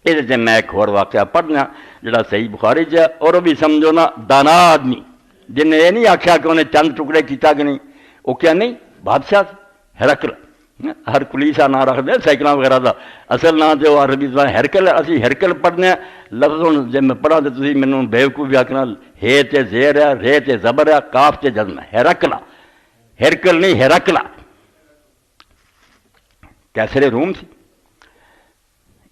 یہ میں ایک اور واقعہ پڑھنا جڑا صحیح بخاری ہے، اور وہ بھی سمجھو نا دانا آدمی جن نے یہ نہیں آخیا کہ انہیں چند ٹکڑے کیتا کہ نہیں، وہ کیا نہیں بادشاہ ہرکل، ہر پولیسا نام رکھتے سائیکل وغیرہ کا اصل نام تو عربی زبان ہرکل، اسی ہرکل پڑھنے لفظ ہوں جی میں پڑھا تو تھی مینوں بیوقوف آخنا، ہے تے زیر ہے، رے تے زبر ہے، کاف تے جزم ہے، ہرکلا، ہرکل نہیں ہرکلا، کیسر روم سی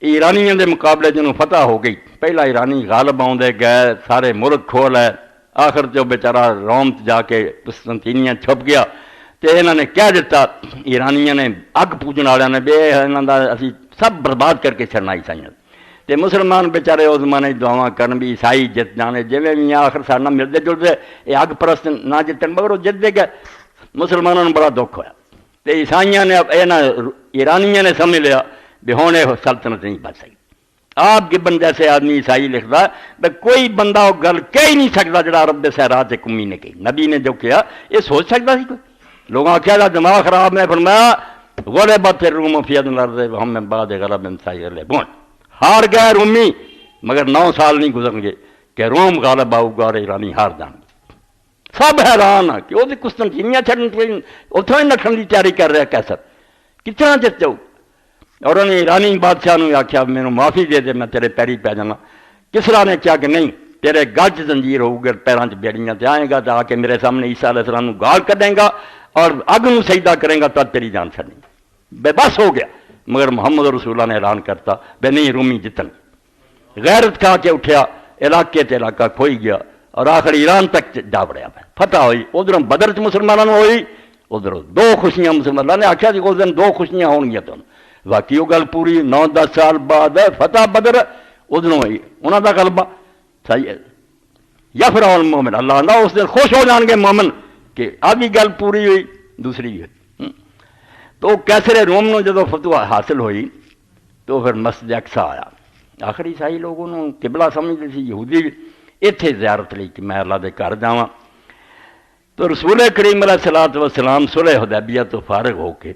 ایرانیوں کے مقابلے جنہوں فتح ہو گئی، پہلا ایرانی غالب آدھے گئے، سارے ملک کھول ہے، آخر جو بیچارہ روم جا کے قسطنطینیہ چھپ گیا، تو انہوں نے کہہ دیتا ایرانیوں نے اگ پوجن والوں نے بے انہوں کا اسی سب برباد کر کے چڑنا عیسائیوں، تو مسلمان بیچارے اس زمانے دعوا کرن بھی عیسائی جت جانے جویں بھی آخر سارے نہ ملتے جلتے، یہ اگ پرست نہ جتن مگر وہ جتتے گئے، مسلمانوں نے بڑا دکھ ہوا، تو عیسائیوں نے ایرانیوں نے سمجھ لیا بھی ہوں یہ سلطنت نہیں بچ سکتی۔ آپ گبن جیسے آدمی عیسائی لکھتا ہے کوئی بندہ وہ گل کہہ ہی نہیں سکتا جڑا عرب دے صحرا تے کمی نے کہی، نبی نے جو کیا یہ سوچ سکتا سی کوئی؟ لوگوں آخیا دماغ خراب نے فرمایا غلبت الروم فی ادنی الارض وہم من بعد غلبہم سیغلبون، ہار گئے رومی مگر 9 سال نہیں گزرن گے کہ روم غالب آؤ گا اور ایرانی ہار جان گے۔ سب حیران ہے کہ وہ قسطنطینیہ چھڈن اتوں ہی نٹھن کی تیاری کر رہا کیسر کتنا جت جاؤ، اور انہیں ایرانی بادشاہ نے آخیا میرے معافی دے دے میں تیرے پیری پی جانا، کسرا نے کیا کہ نہیں تیرے گل چ زنجیر ہوؤ گے، پیروں چ بیڑیاں تے آئے گا تو آ کے میرے سامنے عیسیٰ علیہ السلام گال کڈیں گا اور اگ نو سجدہ کریں گا تو تیری جان چھڈیں گے۔ بے بس ہو گیا، مگر محمد رسول اللہ نے اعلان کرتا بے نہیں رومی جتن، غیرت کھا کے اٹھیا، علاقے تے علاقہ کھوئی گیا اور آخر ایران تک جا بڑیا، فتح ہوئی، ادھر بدر چ مسلمانوں ہوئی، ادھر 2 خوشیاں مسلمانوں نے آخیا جی اس دن 2 خوشیاں ہون گیا تمہیں، باقی وہ گل پوری 9-10 سال بعد فتح بدر ادھروں ہوئی انہوں کا غلبہ صحیح ہے، یفرح المومن اللہ آندا اس دن خوش ہو جان گے مومن کہ آدھی گل پوری ہوئی دوسری ہوئی۔ تو کیسر روم نو جدو فتح حاصل ہوئی تو پھر مسجد اقصی آیا، آخر عیسائی لوگوں نے قبلہ سمجھتے تھے، یہودی اتنے زیارت لی کہ میں اللہ دے گھر جاواں، تو رسول کریم علیہ الصلوۃ والسلام صلح حدیبیہ تو فارغ ہو کے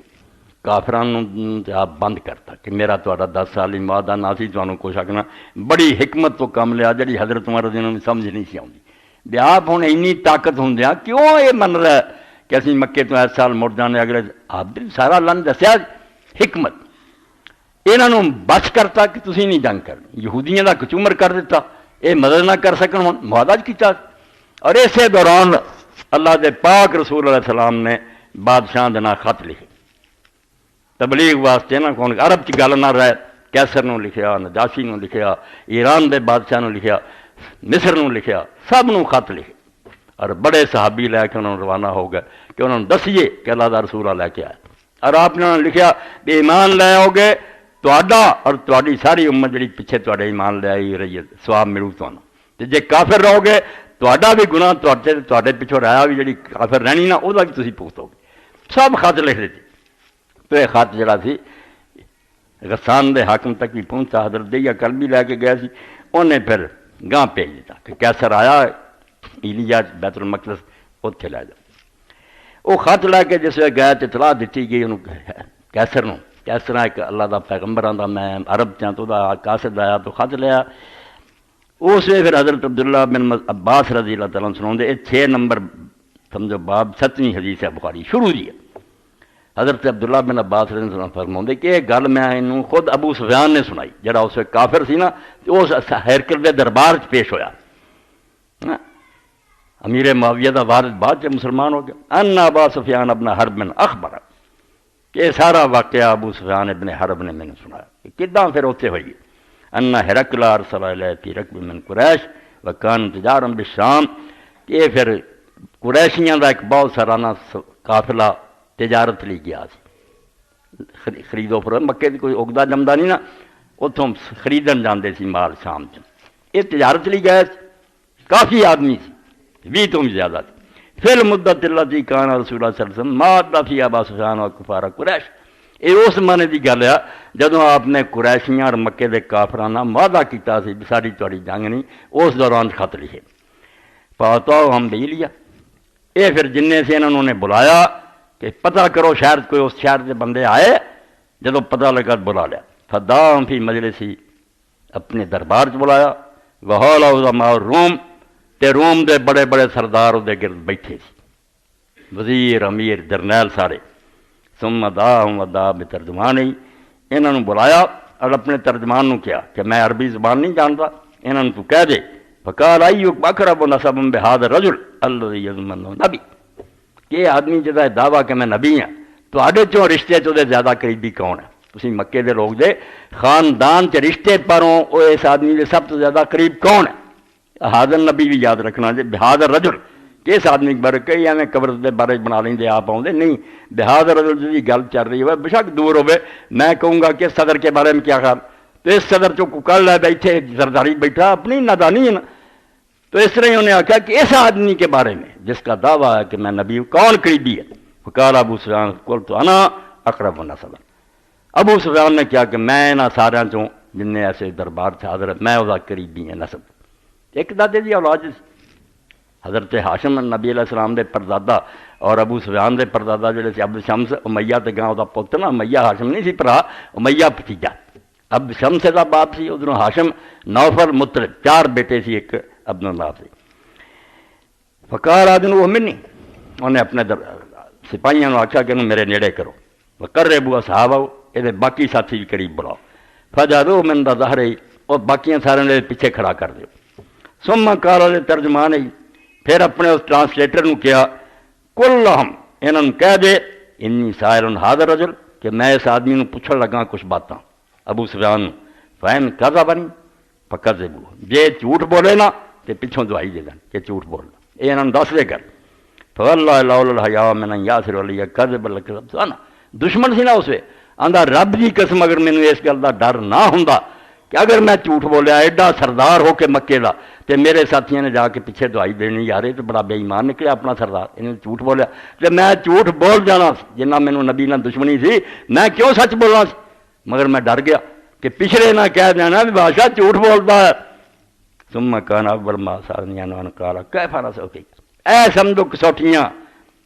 کافران آپ بند کرتا کہ میرا تہاڈا 10 سالی معاہدہ نہ سی تمہیں کچھ آخنا، بڑی حکمت تو کم لیا جڑی حضرت عمر رضی اللہ عنہ سمجھ نہیں سی آتی بھی آپ ہوں اینی طاقت ہوندیاں کیوں یہ من رہا ہے کہ اسی مکے تو اس سال مڑ جانے اگلے، آپ سارا اللہ نے دسیا حکمت، یہاں بچ کرتا کہ تسی نہیں جنگ کرنی، یہودیاں دا کچومر کر دیتا، یہ مدد نہ کر سکن، معاہدہ کیتا، اور اسی دوران اللہ دے پاک رسول علیہ السلام نے بادشاہ دے نال خط لکھے تبلیغ واسطے، نہ کون عرب کی گل نہ رہے، کیسر نو لکھیا، نجاشی نو لکھیا، ایران دے بادشاہ نو لکھیا، مصر نو لکھیا، سب نو خط لکھے، اور بڑے صحابی لے کے انہوں نے روانہ ہو گئے کہ انہوں نے دسیے کہ اللہ دا رسول لے کے آئے، اور آپ نے لکھیا کہ ایمان لے آؤ گے تہاڈا اور تہاڈی ساری امت جڑی پیچھے تہاڈے ایمان لے آئی رہی ہے ثواب ملو تمہیں، تے جے کافر رہو گے تہاڈا بھی گناہ تہاڈے پیچھے رہا بھی جڑی کافر رہنی نا وہ بھی تسی بھگتو گے، سب خط لکھ دیتے۔ تو یہ خط جڑا سی غسان دے حاکم تک بھی پہنچا، حضرت دیا کلبی لے کے گیا سی، انہیں پھر گاں بھیج دیتا کہ کیسر آیا ایلیا بیت المقدس اتنے لے جاؤ۔ وہ خط لے کے جس وقت گیا تو اطلاع دیتی گئی انہوں کیسر نو، کیسر ایک اللہ دا پیغمبر آندا میں عرب چاں تو دا قاصد آیا تو خط لیا، اس وقت پھر حضرت عبداللہ بن عباس رضی اللہ تعالیٰ سناؤں دے 6 نمبر سمجھو باب 7ویں حدیث ہے بخاری شروع دی ہے، حضرت عبداللہ بن عباس رضی اللہ عنہ فرماؤندے کہ یہ گل میں انہوں خود ابو سفیان نے سنائی جڑا اس وقت کافر سی نا، اس ہرکل دے دربار چ پیش ہویا، امیر معاویہ دا وارث بعد چ مسلمان ہو گیا، ان ابا سفیان ابن حرب اخبر کہ سارا واقعہ ابو سفیان ابن حرب نے مینوں سنایا کہ کداں پھر اتنے ہوئی، ان ہرکل ارسل الیہ فی رکب من قریش وکان تجارا بالشام، کہ پھر قریشیاں دا ایک بہت سالانہ قافلہ تجارت لی گیا سی، خرید و فروخت، مکے دی کوئی اگدا جمدا نہیں نا، اتوں خریدن جاندے سی مال شام چ، یہ تجارت لی گئے کافی آدمی سی 20 تو بھی زیادہ تھی، فی المدت التی کان رسول اللہ صلی اللہ علیہ وسلم ماد فی ابا سفیان و کفار قریش، یہ اس زمانے کی گل ہے جدوں آپ نے قریشیاں اور مکے دے کافراں نال معاہدہ کیتا سی ساری تہاڈی جنگ نہیں، اس دوران خط لکھے پاتا ہم دے لیا، یہ پھر جننے سے انہوں نے بلایا کہ پتہ کرو شاید کوئی اس شہر کے بندے آئے، جدو پتہ لگا بلا لیا، فدام فی مجلسی اپنے دربار چ بلایا، وہول عظماء روم، تے روم دے بڑے بڑے سردار وہ گرد بیٹھے سی، وزیر امیر جرنیل سارے. ثم دعاہم ودا بترجمان ہی، انہوں نے بلایا اور اپنے ترجمان نو کیا کہ میں عربی زبان نہیں جانتا، انہوں نے تو کہہ دے. فقال ایک اقرب نسبا بہذا الرجل الذی یظنہ نبی، کہ آدمی جدا دعویٰ کہ میں نبی ہاں، تو آڈے چوں رشتے چوں دے زیادہ قریبی کون ہے؟ تسی مکے دے لوگ دے خاندان چ رشتے پروں او اس آدمی دے سب تو زیادہ قریب کون ہے؟ حاضر نبی بھی یاد رکھنا جی، بہادر رجل کہ اس آدمی کے بارے کئی ایویں قبر دے بارے بنا لیں آپ آؤں نہیں، بہادر رجل جی گل چل رہی ہوئے بے شک دور ہوئے، میں کہوں گا کہ صدر کے بارے میں کیا خیال، تو اس صدر چو کل ہے بیٹھے زرداری بیٹھا اپنی نادانی ہے نا. تو اس طرح انہوں نے آخیا کہ اس آدمی کے بارے میں جس کا دعویٰ ہے کہ میں نبی ہوں کون قریبی ہے؟ فقال ابو سفیان قلت انا اقرب نسبا، ابو سفیان نے کیا کہ میں نہ سارے چوں جن نے ایسے دربار سے حاضر ہے میں وہ قریبی ہیں نسب. ایک دادے دی اولاد حضرت ہاشم نبی علیہ السلام دے پردادا اور ابو سفیان دے پردادا جڑے سی عبد شمس امیہ تے گاں دا پتر نا، امیہ ہاشم نہیں سی بھرا، امیہ بھتیجا. عبد شمس دا باپ سی، ادھروں ہاشم، نوفل، مطلب، چار بیٹے سی، ایک عبد اللہ سی. فقال آدن وہ منی، انہیں اپنے سپاہیوں آخیا کہ انہوں میرے نیڑے کرو، وقربوا اصحابہ، یہ باقی ساتھی بھی قریب بلاؤ، فجعلوا من ظہرہ، اور باقی سارے نے پیچھے کھڑا کر دیو. ثم قال للترجمان، پھر اپنے اس ٹرانسلیٹر نے کیا کل لہم، انہوں نے کہہ دے انی سائل ھذا الرجل، کہ میں اس آدمی نے پوچھن لگا کچھ باتاں ابو سفیان. فین کذبنی فکذبوہ، جے جھوٹ بولے نا تے پچھوں دعائی دے دیں کہ جھوٹ بولنا، یہ انہوں نے دس دے کر. فواللہ لولا الحیاء من ان یاسر علیہ کذب لکذبت انا، دشمن سی نا اس وے، آندا رب دی قسم اگر مینوں اس گل دا ڈر نہ ہوندا کہ اگر میں جھوٹ بولیا ایڈا سردار ہو کے مکے دا تے میرے ساتھیوں نے جا کے پیچھے دعائی دینی، یار یہ تو بڑا بے ایمان نکلیا اپنا سردار، انہیں جھوٹ بولیا تے میں جھوٹ بول جانا جنہ مینوں نبی نہ دشمنی سی، میں کیوں سچ بولنا سی؟ مگر میں ڈر گیا کہ پچھلے نہ کہہ دینا بھی بادشاہ جھوٹ بولتا ہے. ثم کان اول ما سالنی ان قال کیف رسولک، اے سمجھو کسوٹیاں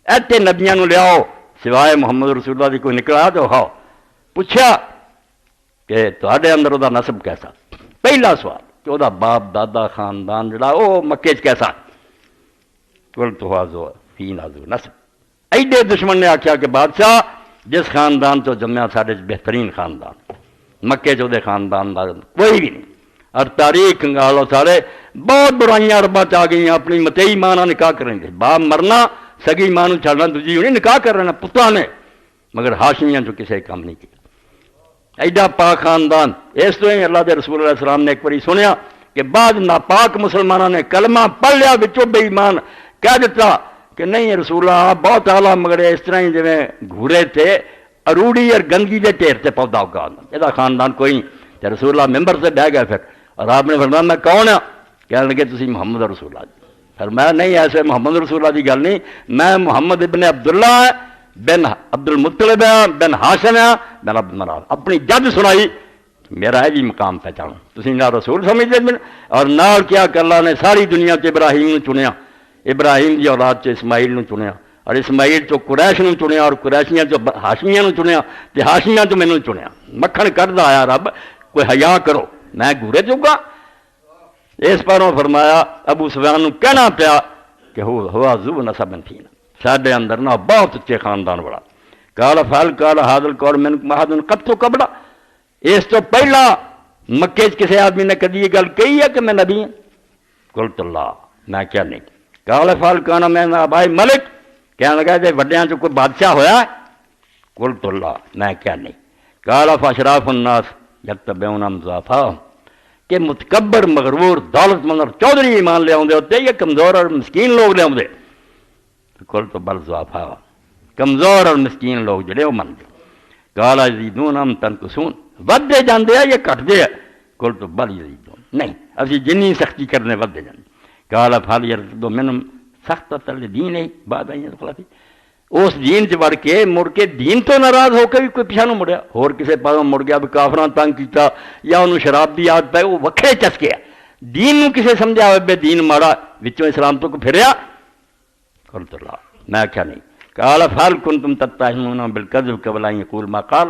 ایتے نبیاں نو لیاؤ سوائے محمد رسول اللہ دی کوئی نکلا تو ہاؤ. پوچھا کہ تواڈے اندر وہ نسب کیسا؟ پہلا سوال کہ وہ باپ دادا خاندان جڑا وہ مکے چ کیسا؟ قلت ھذا فی نازو نسب. ایڈے دشمن نے آخیا کہ بادشاہ جس خاندان تو جمیا سارے بہترین خاندان، مکے چودے خاندان دا کوئی بھی نہیں. اور تاریخ کنگالو سارے بہت برائیاں عرباں چ آ گئی، اپنی متئی ماں نہ نکاح کریں گے، باپ مرنا سگی ماں نو چھڑنا، دوجی ہونی نکاح کر رہے پتاں نے، مگر ہاشمیاں چ کسے کام نہیں کیا. ایڈا پاک خاندان. اس تو ہی اللہ دے رسول علیہ السلام نے ایک باری سنیا کہ بعد ناپاک مسلمانوں نے کلمہ پڑھ لیا وچوں بے ایمان کہہ دیتا کہ نہیں رسول اللہ آپ بہت اعلیٰ، مگر اس طرح ہی جویں گھوڑے تھے اروڑی اور گندگی دے ٹھیر تے پودا اگا، یہ خاندان کوئی نہیں. تے رسول اللہ ممبر سے بہ گئے پھر، اور آپ نے فرمایا میں کون ہاں؟ کہنے لگے تسی محمد رسول اللہ. فرمایا نہیں ایسے محمد رسول اللہ کی گل نہیں، میں محمد ابن عبداللہ بن عبد المطلب ہے، بن ہاشم ہے، بن عبد مناف. اپنی جد سنائی، میرا ہے بھی مقام پہچانو، تسی نہ رسول سمجھتے بن. اور نال کیا کہ اللہ نے ساری دنیا سے ابراہیم نے چنیا، ابراہیم کی اولاد سے اسماعیل نے چنیا، اور اسماعیل تو قریش نے چنیا، اور قریشیاں تو ہاشمیاں نے چنیا، تے ہاشمیاں تو مینوں چنیا. مکھن کردہ آیا رب، کوئی حیا کرو، میں گورے چکا. اس پروں فرمایا ابو سفیان کہنا پیا کہ ہوا ذو نسب فینا، ساڈے اندر نہ بہت اچھے خاندان بڑا. قال فعل قال هذا القول من محد قد تو قبل، اس تو پہلا مکے کسی آدمی نے کدی یہ گل کہی ہے کہ میں نبی ہوں؟ قلت اللہ، میں کیا نہیں. قال فعل کانا میں ابائے ملک، کہنے لگا کہ وڈیاں چ کوئی بادشاہ ہویا ہے؟ قلت اللہ، میں کیا نہیں. قال فاشراف الناس یتبعون امضافاهم، کہ متکبر مغرور دولت مند اور چودھری ایمان لے آؤندے ہوتے یا کمزور اور مسکین لوگ لے آؤندے؟ کل تو بل ضعفاء، کمزور اور مسکین لوگ جڑے وہ منتے. قال یزیدون ام تنقصون، ودے جاندے ہیں یا گھٹدے ہیں؟ کل تو بل یزیدون، نہیں اسی جنی سختی کرنے ودے جاندے. قال فال یرتد منهم سخت الدین بعد ان يدخل فی، اس دین چ وڑ کے مڑ کے دین تو ناراض ہو کے بھی کوئی پیچھا نہ مڑیا، اور کسے پاسوں مڑ گیا بھی کافراں تنگ کیتا یا انہوں شراب دی عادت پئی وہ وکھرے چسکے. دین نو کسے سمجھا ہوئے بے دین ماڑا وچوں اسلام تو کو پھریا؟ قلت اللہ، میں کیا نہیں. قال فهل كنتم تتهمون بالكذب قبل ان يقول ما قال،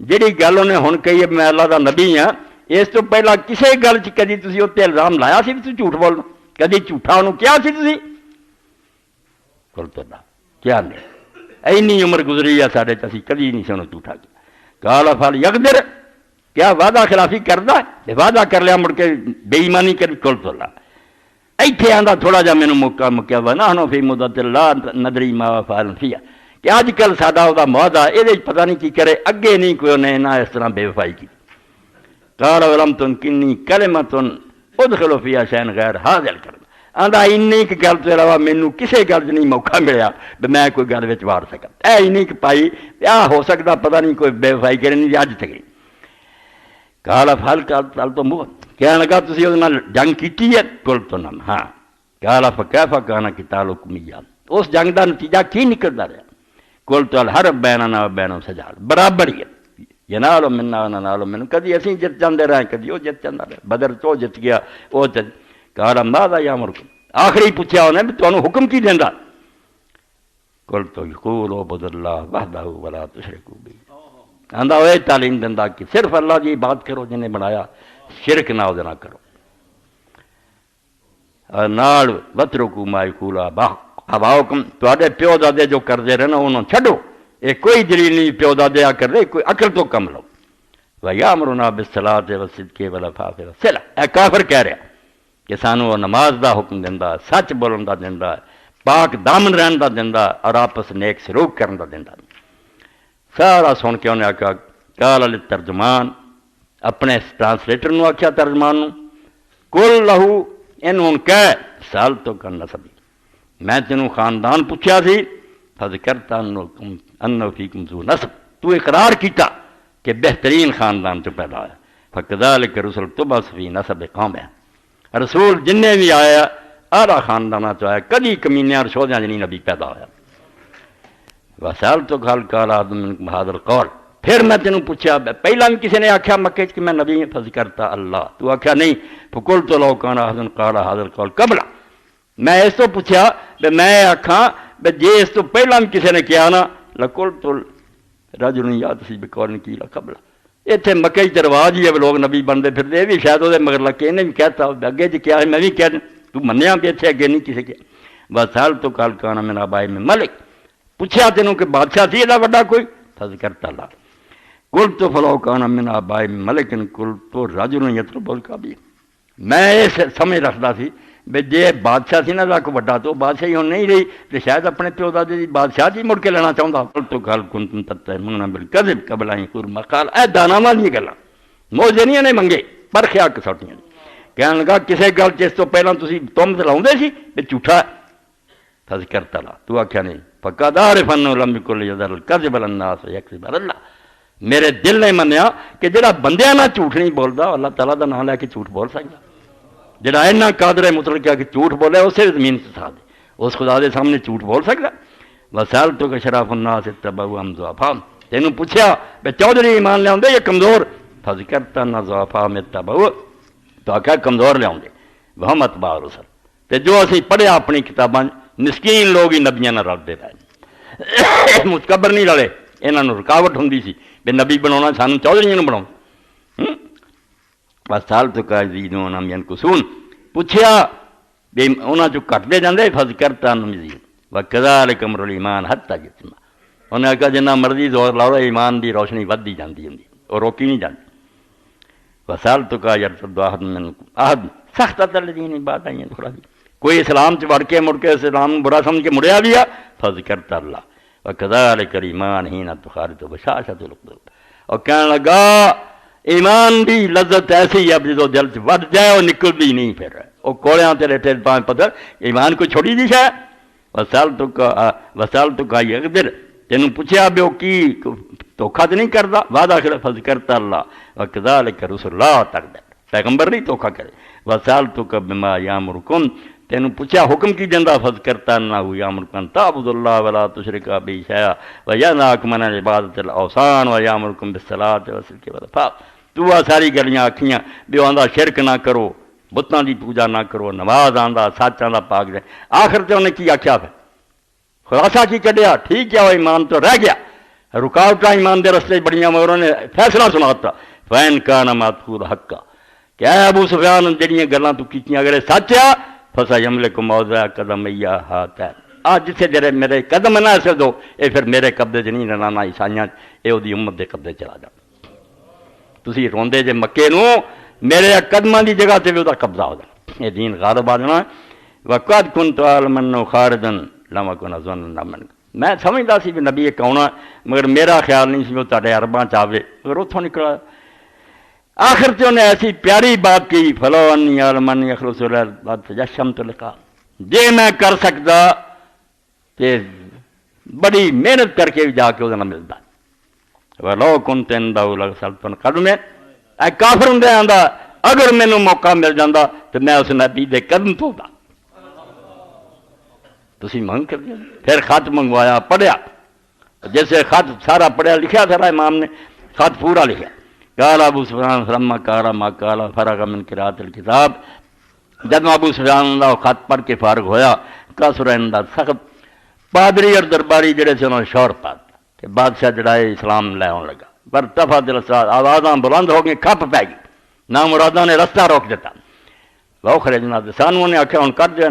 جڑی گل انہیں ہن کہی ہے میں اللہ دا نبی ہاں، اس تو پہلا کسی گل چ کدی تسی اتنے الزام لایا سی بھی تو جھوٹ بولنا؟ کدی جھوٹا انہوں کیا سی تسی؟ قلت لا، کیا نہیں، اینی عمر گزری ہے ساڈے تے اسی کدی نہیں سنو جھوٹا کیا۔ قال فلیغدر، کیا وعدہ خلافی کردا ہے؟ وعدہ کر لیا مڑ کے بے ایمانی کر۔ قلت لا، ایتھے آندا تھوڑا جا مینوں موقع مکیا ونحن فی مدت لا ندری ما فعل فیہ، کہ اج کل ساڈا وہ معاہدہ یہ پتہ نہیں کی کرے، اگے نہیں کوئی نے نہ اس طرح بے وفائی کی۔ قال ولم تمکننی کلمۃ ادخل فیہا شیئا غیر ھذا الکلام، آندا اینی کی گل تو علاوہ مینوں کسے گل نہیں موقع ملیا بھی میں کوئی گل وچ وار سکاں، اے اینی کی پائی آ ہو سکدا پتہ نہیں کوئی بے وفائی کرے نہیں اج تک۔ قال فهل قتلتم، کہنے لگا تسی اس نال جنگ کیتی ہے؟ قلت نعم، ہاں۔ قال فكيف كان قتالكم اياه، اس جنگ دا نتیجہ کی نکلدا رہا؟ قلت الحرب بیننا وبینہم سجال، برابر ہی ہے، ینال منا وننال منہ، کدی اسی جت جاندے رہے کدی وہ جت جاندا رہا، بدر تو جت گیا وہ تے۔ قال ماذا یامرکم، آخری پوچھا انہیں بھی تانوں حکم کی دیندا؟ قلت یقول اعبدوا اللہ وحدہ ولا تشرکوا بہ، آندا وہ تعلیم دیندا کہ صرف اللہ کی عبادت کرو جنہیں بنایا، شرک نہ نہ کرو۔ نال وترکوا ما یقول آباؤکم، تواڈے پیو دادے جو کردے رہے نا انہوں چھڈو، یہ کوئی دلیل نہیں پیو دادے آ کر رہے، کوئی عقل تو کم لو۔ ویامرنا بالصلاۃ والصدق والعفاف والصلہ، اے کافر کہہ رہا کہ سانو وہ نماز دا حکم دیندا، سچ بولن دا دیندا، پاک دامن رہن دا دیندا، اور آپس نیک سلوک کرن دا دیندا۔ سارا سن کے انہیں آکھا، قال للترجمان، اپنے ٹرانسلیٹر نو آکھیا ترجمان نو، قل لہو، انہوں کہہ سال تو کر نسبی، میں تینوں خاندان پوچھا سی، فذکرت انہ فیکم ذو نسب، تو اقرار کیتا کہ بہترین خاندان تو پیدا ہے، فکذالک رسول تبعث فی نسب قوم، رسول جنہیں بھی آیا آرا خاندانہ تو آیا، کدی کمینیاں اور شودیاں جنہیں نبی پیدا ہویا۔ وسألتک هل قال احد منکم ھذا القول، پھر میں تینوں پوچھا پہلا بھی کسی نے آکھیا مکے کہ میں نبی ہوں؟ فذکرت اللہ، تو آکھیا نہیں، فقلت لو کان احد قال ھذا القول قبل، میں اس تو پوچھا کہ میں آکھاں کہ جے اس تو پہلا بھی کسی نے کیا نا لقلت رجل یاتی بقول قیل قبل، اتنے مکے چ رواج ہی ہے لوگ نبی بنتے پھرتے، یہ بھی شاید وہ مگر لگ کے انہیں بھی کہتا اگے جی کیا ہے میں بھی کہہ دوں، تو منیا بھی اتنے اگے نہیں کسی کیا۔ وسألتک هل کان من آباء من ملک، پوچھا تینوں کہ بادشاہ تھی ایڈا وڈا کوئی؟ فذکرت اللہ، قلت فلو کان من آباء من ملک قلت رجل یطلب الکبیر، میں یہ سمجھ رکھتا سی بھی جے بادشاہ سی نا رکھ وڈا تو بادشاہی ہوں نہیں رہی تو شاید اپنے پیو دادے دی بادشاہ جی مڑ کے لینا چاہتا۔ قلت هل کنتم تتهمون بالکذب قبل ان یقول ما قال، اے داناواں دی گلاں موجے نہیں نے منگے پرکھیا کسوٹیاں، کہنے لگا کسے گل چ اس تو پہلا تسی تم لاؤندے سی کہ جھوٹا ہے؟ فذکرت اللہ، تو آکھیا نہیں، فقد عرف انه لم يكن يذر الكذب على الناس ويكذب على الله، میرے دل نے منیا کہ جڑا بندیاں نہ جھوٹ نہیں بولدا اللہ تعالیٰ دا نام لے کے جھوٹ بول سکدا، جڑا اینا قادر ہے مطلق کیا کہ جھوٹ بولے اسے زمین سے سا دے، اس خدا دے سامنے جھوٹ بول سکدا۔ وسألتک شراف الناس اتبعوا ام ضعفاء، تینوں پوچھا بے چودھری ایمان لے آندے یا کمزور؟ فذکرت ان ضعفاء اتبعوا، تو آکھا کمزور لے آندے، وہم اتباع الرسل، تے جو اسی پڑھیا اپنی کتاباں مسکین لوگ ہی نبیاں نہ رلتے رہے، متکبر نہیں رلے، انہوں رکاوٹ ہوندی سی بے نبی بناونا سانوں چودھریاں نوں بناؤ۔ وسألتک یزیدون ام ینقصون، پوچھیا بھی انہاں چوں گھٹدے جاندے؟ فذکرت انہم یزیدون وکذالک امر الایمان حتی یتم، انہاں نے کہا جنہ مرضی زور لاؤ ایمان دی روشنی ودی جاندی ہوندی اور روکی نہیں جاندی۔ وسألتک یرتد احد منکم احد سخط الذین بعد ان تھوڑا بھی کوئی اسلام چ وڑ کے مڑ کے اسلام برا سمجھ کے مڑیا بھی ہے؟ فذکرت اللہ وکذالک الایمان حین تخالط بشاشۃ القلوب، اور کہنے لگا ایمان دی لذت ایسی ہے جدو دل چ وڑ جائے وہ نکلتی نہیں، پھر وہ کوڑیاں تیرے ٹھیل پائیں پتھر، ایمان کو چھوڑی دی شاید۔ وسألتک یغدر، تینوں پوچھا بھی وہ کی دھوکھا تو نہیں کرتا؟ وعدہ کرے، فذکرت اللہ وکذالک رسول اللہ تقدر، پیغمبر نہیں دھوکھا کرے۔ وسألتک بما یامرکم، تینوں پوچھا حکم کی دیندا؟ فذکرت انہ یامرکم ان تعبدوا اللہ ولا تشرکوا بہ شیئا وینہاکم عن عبادۃ الاوثان ویامرکم بالصلاۃ والصدق والعفاف، تو آ ساری گلیاں آکھیاں بھی وہ آندا شرک نہ کرو، بتاں دی پوجا نہ کرو، نماز آندا سچ آندا پاک رہے، آخر تے انہیں کی آکھیا؟ پھر خلاصہ کی کڈیا؟ ٹھیک ہے وہ ایمان تو رہ گیا، رکاوٹاں ایمان دے رستے بڑیاں، انہوں نے فیصلہ سناتا فین کان ماتور حقا کہ اے ابو سفیان جڑیاں گلاں تو کیتیاں اگر سچ آ فسا یملک موضع قدم یا ہاتھ آج جتھے جڑے میرے قدم نہ سے دو اے پھر میرے قبضے چ نہیں رہنا عیسائیاں اے وہ امت دے قبضے چلا جانا تسی روندے جے مکے نو میرے قدماں دی جگہ تے بھی وہ قبضہ ہو جانا یہ دین غالب آ جانا وقد كنت عالما خارجا لما كنا ظن من میں سمجھدا سی کہ نبی ایک آنا مگر میرا خیال نہیں سی وہ تہاڈے عرباں چ آوے مگر اتھوں نکلا آخر تے انہیں ایسی پیاری بات کی فلو انی عالما یخلص بعد تجشمت لقا جے میں کر سکتا تے بڑی محنت کر کے بھی جا کے وہ ملتا ولو كنت عنده لغسلت من قدمه اے کافر ہوں آندا اگر مینوں موقع مل جاندہ تو میں اس نبی دے قدم دھودا تسی منگ کر دیا پھر خط منگوایا پڑھیا جیسے خط سارا پڑھیا لکھیا تھا امام نے خط پورا لکھا قال ابو سفیان فلما قال ما قال فرغ من قراءۃ الکتاب جب ابو سفیان دا خط پڑھ کے فارغ ہویا کسر عند سخت پادری اور درباری جڑے سے انہوں نے شور پا کہ بادشاہ جڑا ہے اسلام لے آن لگا پر تفا دل آوازاں بلند ہو گئی کھپ پی گئی نہ مراداں نے رستہ روک دیتا وہ خرجنا سانوں نے آخیا ہوں کر دیا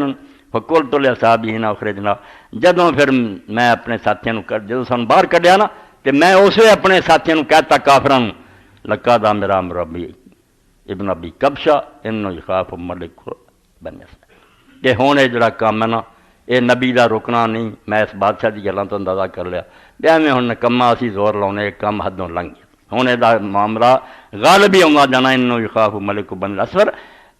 فکول تو لیا صاحب ہی نہ خرجنا جدوں پھر میں اپنے ساتھیوں کر جدوں سن باہر کڈیا نا تو میں اسے اپنے ساتھیوں کہتا کافراں لکا دا میرا مربی ابن ابی کبشہ انو یخاف ملک بن اسد یہ ہوں یہ جڑا کام ہے نا یہ نبی دا رکنا نہیں میں اس بادشاہ کی گلاں تو اندازہ کر لیا بیا میں ہوں نکما اسی زور لاؤنے کم حدوں لنگ گیا ہوں یہ معاملہ غالب ہی آؤں جانا انو یخاف ملک بن اسفر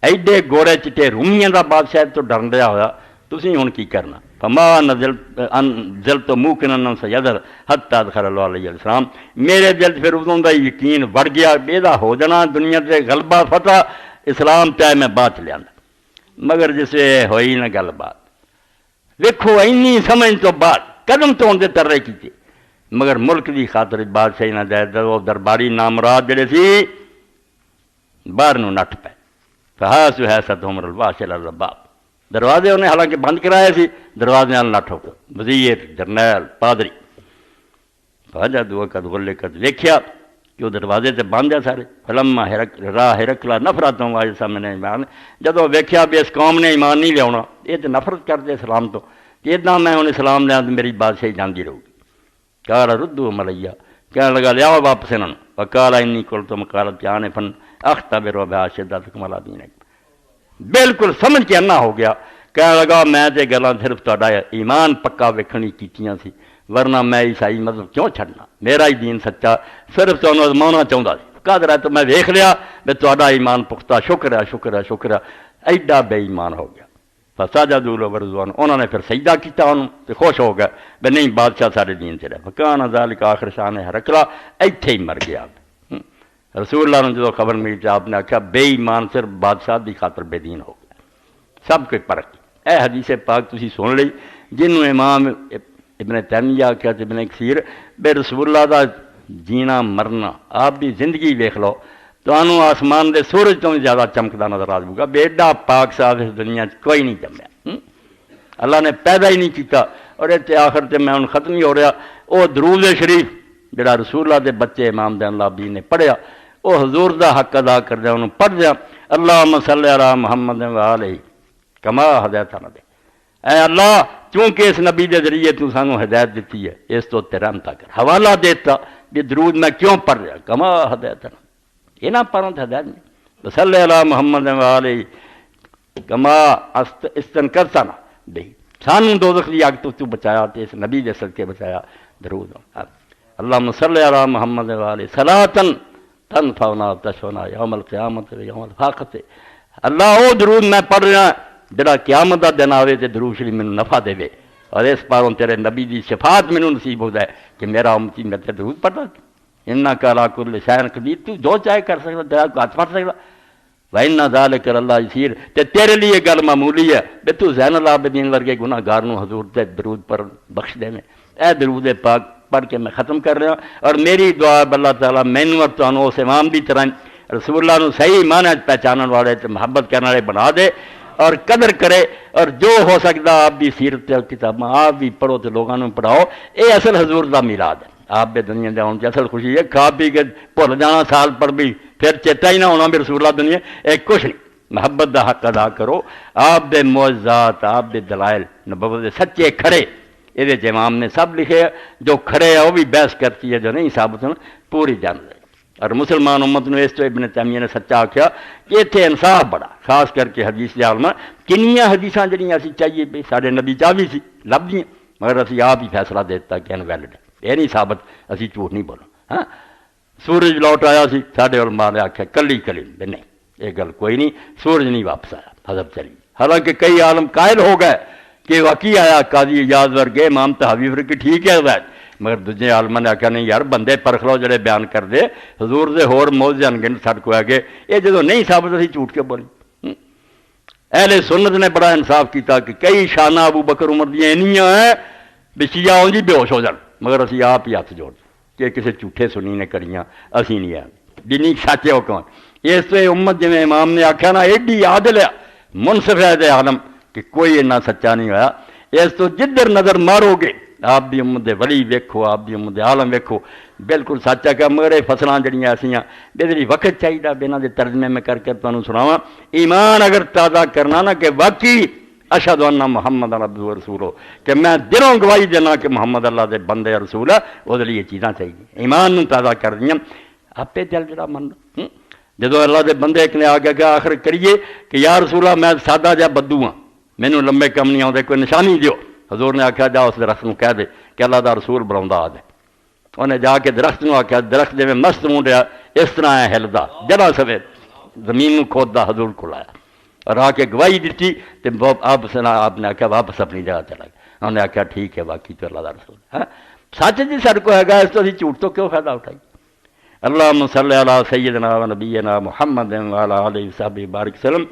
ایڈے گورے چٹے رومیاں دا بادشاہ تو ڈرن دیا ہوا تسی ہوں کی کرنا فما نزل تو موقن سیدر حتی ادخل اللہ علیہ السلام میرے دل پھر ادوں دا یقین بڑھ گیا بیدا ہو جانا دنیا سے غلبہ فتح اسلام چاہے میں بات لیا مگر جسے ہوئی نہ گل بات دیکھو اینی سمجھ تو بعد قدم تو اندے ترے کیتے مگر ملک دی خاطر بادشاہی نہ جائے وہ درباری نامراد جڑے سی باہر نو نٹ پے فہاس ہے ست عمر الواشل الرباب دروازے انہیں حالانکہ بند کرائے سی دروازے نٹ ہو وزیر جرنیل پادری فاجا دعا قد غلقت دیکھیا کہ وہ دروازے سے بند ہے سارے فلما راہ ہرکلا نفرتوں واجہ سامنے ایمان جدو ویکھیا بھی اس قوم نے ایمان نہیں لیاؤنا یہ تو نفرت کر دے اسلام تو کہ اتنا میں انہیں اسلام لیا تو میری بادشاہی جاندی رہو گی کہا ردو ملیہ کہنے لگا لیاؤ واپس انہوں وقالا انی قلتم قالت جانے فن اختبر و بہا شدت کمالا دین بالکل سمجھ کے انا ہو گیا کہنے لگا میں تے گلاں صرف تہاڈا ایمان پکا ویکھنی کیتیاں سی ورنہ میں عیسائی مذہب کیوں چھڈنا میرا ہی دین سچا صرف تو انہوں ازمانا چاہتا سی قدر ہے تو میں ویکھ لیا بھی تہاڈا ایمان پختہ شکر ہے شکر ہے شکر ہے ایڈا بے ایمان ہو گیا فسجدوا له ورضوان انہوں نے پھر سجدہ کیتا انہوں تو خوش ہو گئے بھی نہیں بادشاہ سارے دین سے رہے فکان ذالک آخر شان ہرکلا ایتھے ہی مر گیا رسول اللہ نے جو خبر ملی تھی آپ نے آخیا بے ایمان صرف بادشاہ دی خاطر بے دین ہو گیا سب کوئی فرق اے حدیث پاک تسی سن لئی جنوں امام ابن تیمیہ آخیا ابن کثیر بے رسول اللہ دا جینا مرنا آپ دی زندگی ویکھ لو تو انہوں آسمان دے سورج تو زیادہ چمکدا نظر آ جائے گا بے ایڈا پاک صاف اس دنیا کوئی نہیں جمیا اللہ نے پیدا ہی نہیں کیتا اور اتنے آخر تے میں ہن ختم ہی ہو رہا وہ درود شریف جڑا رسول اللہ دے بچے امام زین العابدین نے پڑھیا وہ حضور دا حق ادا کر دیا انہوں پڑھ دیا اللہم صلی علی محمد و آلہ کما ہدایتنا دے اے اللہ چونکہ اس نبی دے ذریعے تو سانو ہدایت دیتی ہے اس تو تیرانتا کر حوالہ دیتا بھی درود میں کیوں پڑھ رہا کما ہدایتنا یہ نہ پڑھوں تو ہدایت نہیں صلی علی محمد و آلہ کما استنکرتنا دے سانو دوزخ دی آگ تو بچایا تے اس نبی دے صدقے بچایا درود اللہم صلی علی محمد و آلہ صلاةً تنفعنا تشفعنا یوم القیامت و یوم الفاقت اللہ او درود میں پڑھ رہا جڑا قیامت دا دن آوے تے درود شریف میں نفع دے وے اور اس پاروں تیرے نبی دی شفاعت میں نصیب ہو جائے کہ میرا امتی میں تے درود پڑھا انکا علی کل شیء قدیر تو جو چاہے کر سکتا تیرا کو ہاتھ پڑھ سکتا وَإِنَّ ذَلِكَ لَلَّهِ يَسِيرٌ تے تیرے لیے گل معمولی ہے بے تو زین العابدین ورگے گناہ گار نو حضور تے درود پر بخش دے میں اے درود پاک پڑھ کے میں ختم کر رہا ہوں اور میری دعا اللہ تعالیٰ مینوں اور تانوں اس امام دی طرح رسول اللہ نو صحیح معنی پہچانن والے تے محبت کرنے والے بنا دے اور قدر کرے اور جو ہو سکتا آپ بھی سیرت کتاباں آپ بھی پڑھو تو لوگوں نے پڑھاؤ اے اصل حضور دا میلاد ہے آپ بھی دنیا دے آن اصل خوشی ہے کھا پی کے بھول جانا سال پر بھی پھر چیتا ہی نہ ہونا بھی رسول اللہ دنیا ایک کچھ نہیں محبت دا حق ادا کرو آپ دے معجزات آپ دے دلائل نبوت دے سچے کھڑے یہ امام نے سب لکھے جو کھڑے ہے وہ بھی بحث کرتی ہے جو نہیں ثابت ہونا پوری جان لے اور مسلمان امت نے اس تو ابن تیمیہ نے سچا آخیا کہ اتنے انصاف بڑا خاص کر کے حدیث دے عالم کنیاں حدیثاں جڑیاں اسی چاہیے بھی سارے نبی چاہیے سی لب دیاں مگر اسی آپ ہی فیصلہ دیتا کہ انویلڈ ہے یہ نہیں ثابت اسی جھوٹ نہیں بولو ہاں سورج لوٹ آیا سی سارے علماء نے آخیا کلی بھی نہیں یہ گل کوئی نہیں سورج نہیں واپس آیا حضرت چلی حالانکہ کئی عالم قائل ہو گئے کہ واقعی آیا قاضی اجاز ورگے امام تحوی ورگے ٹھیک ہے ہدایت مگر دوجے عالماں نے آخیا نہیں یار بندے پرکھ لو جڑے بیان کر دے حضور دے ہور معجزے انگن سڑ کو آگے یہ جدو نہیں ثابت اسی جھوٹ کے بولی اہل سنت نے بڑا انصاف کیتا کہ کئی شانہ ابو بکر عمر دیاں اینیاں ہیں بھی شیعہ آؤں جی بے ہوش ہو جان مگر اسی آپ ہی ہاتھ جوڑ کہ کسی جھوٹے سنی نے کریاں اسی نہیں ہیں جنی سچے ہو کون اس سے امت جی امام نے آخیا نا ایڈی عادل ہے منصف ہے دے عالم کہ کوئی اتنا سچا نہیں ہوا اس تو جدھر نظر مارو گے آپ بھی امت دے ولی ویکھو آپ بھی امت دے عالم ویکھو بالکل سچ ہے کہ میرے فصلاں جڑیاں ایسیاں بے وقت چاہیے بنا دے ترجمے میں کر کے تمہیں سناواں ایمان اگر تازہ کرنا نا کہ واقعی اشہد ان محمد عبدہ و رسول ہو کہ میں دلوں گواہی دینا کہ محمد اللہ دے بندے رسول ہے وہ لیے چیزاں چاہیے ایمان نو تازہ کر دیاں آپ دل جڑا من جدو اللہ دے بندے ایک نے آگے گیا آخر کریے کہ یا رسول اللہ میں سادہ جا بدو ہاں مینوں لمبے کم نہیں آتے کوئی نشانی دیو حضور نے آخیا جا اس درخت نو کہہ دے کہ اللہ دا رسول بلاوندا آ دے انہیں جا کے درخت نو آخیا درخت جی مست مونڈیا اس طرح ہے ہلدا جڑا سوے زمین نو کھودا حضور کو لایا اور آ کے گواہی دیتی تو آپ نے آخیا واپس اپنی جگہ چلا گیا انہوں نے آخیا ٹھیک ہے واقعی تو اللہ دا رسول ہے سچ جی سر کو ہے گا اس تو اسی جھوٹ تو کیوں فائدہ اٹھائی اللہم صلی علی سیدنا و نبینا محمد و علی آلہ وصحبہ بارک وسلم